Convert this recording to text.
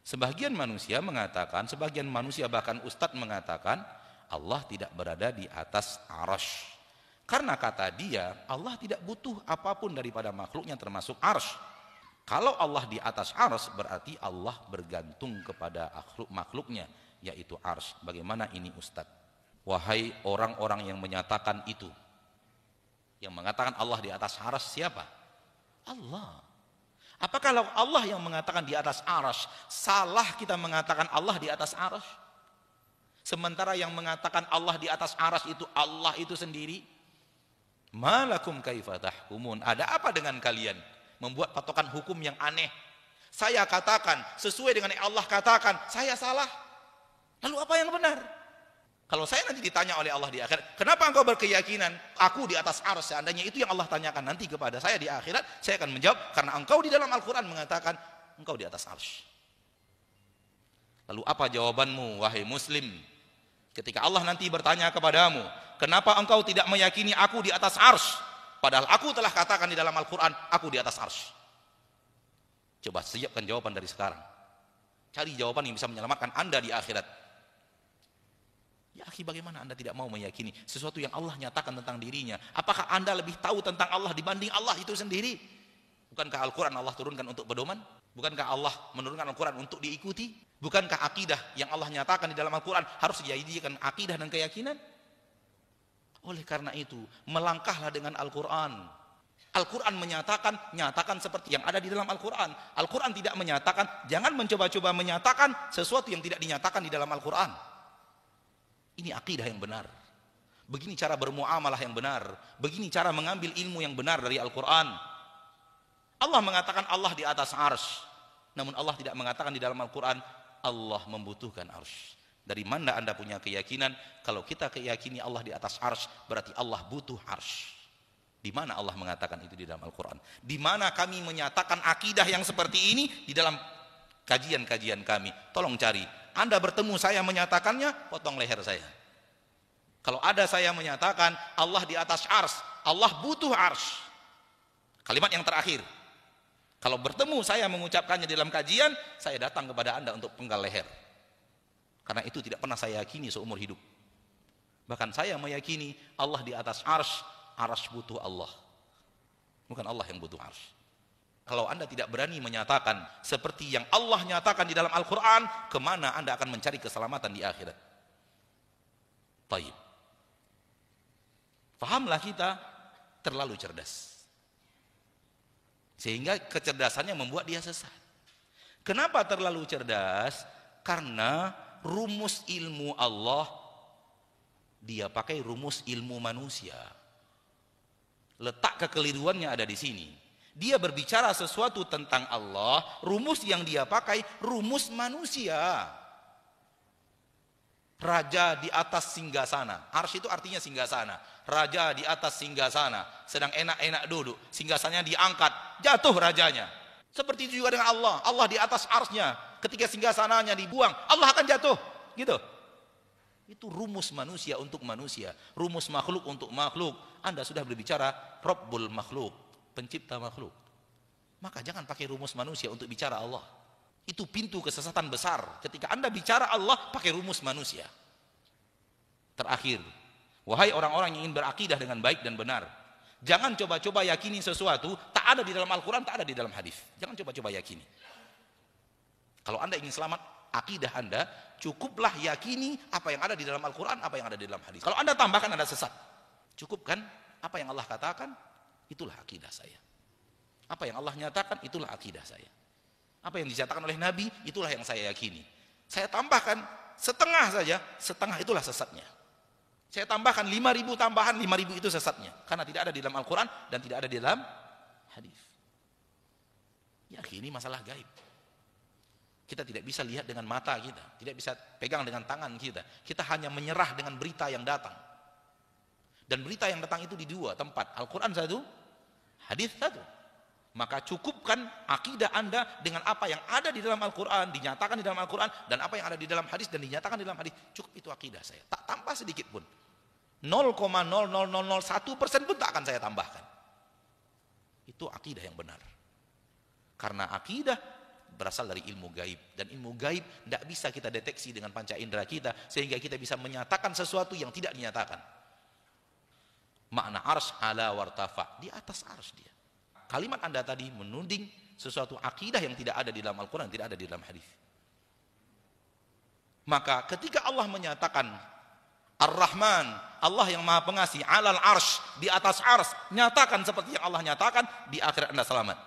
Sebagian manusia mengatakan, sebagian manusia bahkan ustadz mengatakan Allah tidak berada di atas arsy. Karena kata dia, Allah tidak butuh apapun daripada makhluknya termasuk arsy. Kalau Allah di atas arsy berarti Allah bergantung kepada makhluknya yaitu arsy. Bagaimana ini ustadz? Wahai orang-orang yang menyatakan itu, yang mengatakan Allah di atas arsy siapa? Allah. Apakah kalau Allah yang mengatakan di atas arsy, salah kita mengatakan Allah di atas arsy? Sementara yang mengatakan Allah di atas arsy itu Allah itu sendiri. Malakum kaifa tahkumun? Ada apa dengan kalian membuat patokan hukum yang aneh? Saya katakan sesuai dengan yang Allah katakan, saya salah. Lalu apa yang benar? Kalau saya nanti ditanya oleh Allah di akhirat, kenapa engkau berkeyakinan aku di atas arsy? Seandainya itu yang Allah tanyakan nanti kepada saya di akhirat, saya akan menjawab karena engkau di dalam Al-Quran mengatakan engkau di atas arsy. Lalu apa jawabanmu wahai muslim? Ketika Allah nanti bertanya kepadamu, kenapa engkau tidak meyakini aku di atas arsy? Padahal aku telah katakan di dalam Al-Quran aku di atas arsy. Coba siapkan jawaban dari sekarang. Cari jawaban yang bisa menyelamatkan anda di akhirat. Ya akhi, bagaimana anda tidak mau meyakini sesuatu yang Allah nyatakan tentang dirinya? Apakah anda lebih tahu tentang Allah dibanding Allah itu sendiri? Bukankah Al-Quran Allah turunkan untuk pedoman? Bukankah Allah menurunkan Al-Quran untuk diikuti? Bukankah akidah yang Allah nyatakan di dalam Al-Quran harus dijadikan akidah dan keyakinan? Oleh karena itu, melangkahlah dengan Al-Quran. Al-Quran menyatakan, nyatakan seperti yang ada di dalam Al-Quran. Al-Quran tidak menyatakan, jangan mencoba-coba menyatakan sesuatu yang tidak dinyatakan di dalam Al-Quran. Ini akidah yang benar. Begini cara bermuamalah yang benar. Begini cara mengambil ilmu yang benar dari Al-Quran. Allah mengatakan Allah di atas arsy. Namun Allah tidak mengatakan di dalam Al-Quran Allah membutuhkan arsy. Dari mana anda punya keyakinan kalau kita keyakini Allah di atas arsy berarti Allah butuh arsy? Di mana Allah mengatakan itu di dalam Al-Quran? Di mana kami menyatakan akidah yang seperti ini di dalam kajian-kajian kami? Tolong cari. Anda bertemu saya menyatakannya, potong leher saya. Kalau ada saya menyatakan Allah di atas arsy, Allah butuh arsy. Kalimat yang terakhir. Kalau bertemu saya mengucapkannya di dalam kajian, saya datang kepada anda untuk penggal leher. Karena itu tidak pernah saya yakini seumur hidup. Bahkan saya meyakini Allah di atas arsy, arsy butuh Allah. Bukan Allah yang butuh arsy. Kalau anda tidak berani menyatakan seperti yang Allah nyatakan di dalam Al-Quran, kemana anda akan mencari keselamatan di akhirat? Baik. Fahamlah kita terlalu cerdas. Sehingga kecerdasannya membuat dia sesat. Kenapa terlalu cerdas? Karena rumus ilmu Allah, dia pakai rumus ilmu manusia. Letak kekeliruannya ada di sini. Dia berbicara sesuatu tentang Allah, rumus yang dia pakai rumus manusia. Raja di atas singgasana. Arsy itu artinya singgasana. Raja di atas singgasana, sedang enak-enak duduk, singgasananya diangkat, jatuh rajanya. Seperti itu juga dengan Allah. Allah di atas arsy-nya, ketika singgasananya dibuang, Allah akan jatuh. Gitu. Itu rumus manusia untuk manusia, rumus makhluk untuk makhluk. Anda sudah berbicara Rabbul makhluk, pencipta makhluk. Maka jangan pakai rumus manusia untuk bicara Allah. Itu pintu kesesatan besar. Ketika anda bicara Allah pakai rumus manusia. Terakhir, wahai orang-orang yang ingin berakidah dengan baik dan benar, jangan coba-coba yakini sesuatu tak ada di dalam Al-Quran, tak ada di dalam hadis. Jangan coba-coba yakini. Kalau anda ingin selamat akidah anda, cukuplah yakini apa yang ada di dalam Al-Quran, apa yang ada di dalam hadis. Kalau anda tambahkan, anda sesat. Cukupkan apa yang Allah katakan, itulah akidah saya. Apa yang Allah nyatakan, itulah akidah saya. Apa yang dinyatakan oleh Nabi, itulah yang saya yakini. Saya tambahkan setengah saja, setengah itulah sesatnya. Saya tambahkan 5.000 tambahan, 5.000 itu sesatnya. Karena tidak ada di dalam Al-Quran dan tidak ada di dalam hadis. Ya, ini masalah gaib. Kita tidak bisa lihat dengan mata kita, tidak bisa pegang dengan tangan kita. Kita hanya menyerah dengan berita yang datang. Dan berita yang datang itu di dua tempat, Al-Quran satu, hadis satu. Maka cukupkan akidah anda dengan apa yang ada di dalam Al-Quran, dinyatakan di dalam Al-Quran, dan apa yang ada di dalam hadis dan dinyatakan di dalam hadis. Cukup itu akidah saya, tak tambah sedikit pun. 0,00001% pun tak akan saya tambahkan. Itu akidah yang benar. Karena akidah berasal dari ilmu gaib. Dan ilmu gaib tidak bisa kita deteksi dengan panca indera kita, sehingga kita bisa menyatakan sesuatu yang tidak dinyatakan. Makna arsy ala wartafa, di atas arsy dia. Kalimat Anda tadi menuding sesuatu akidah yang tidak ada di dalam Al-Quran, tidak ada di dalam hadis. Maka ketika Allah menyatakan Ar-Rahman, Allah yang maha pengasih, alal arsh, di atas arsh, nyatakan seperti yang Allah nyatakan, di akhirat Anda selamat.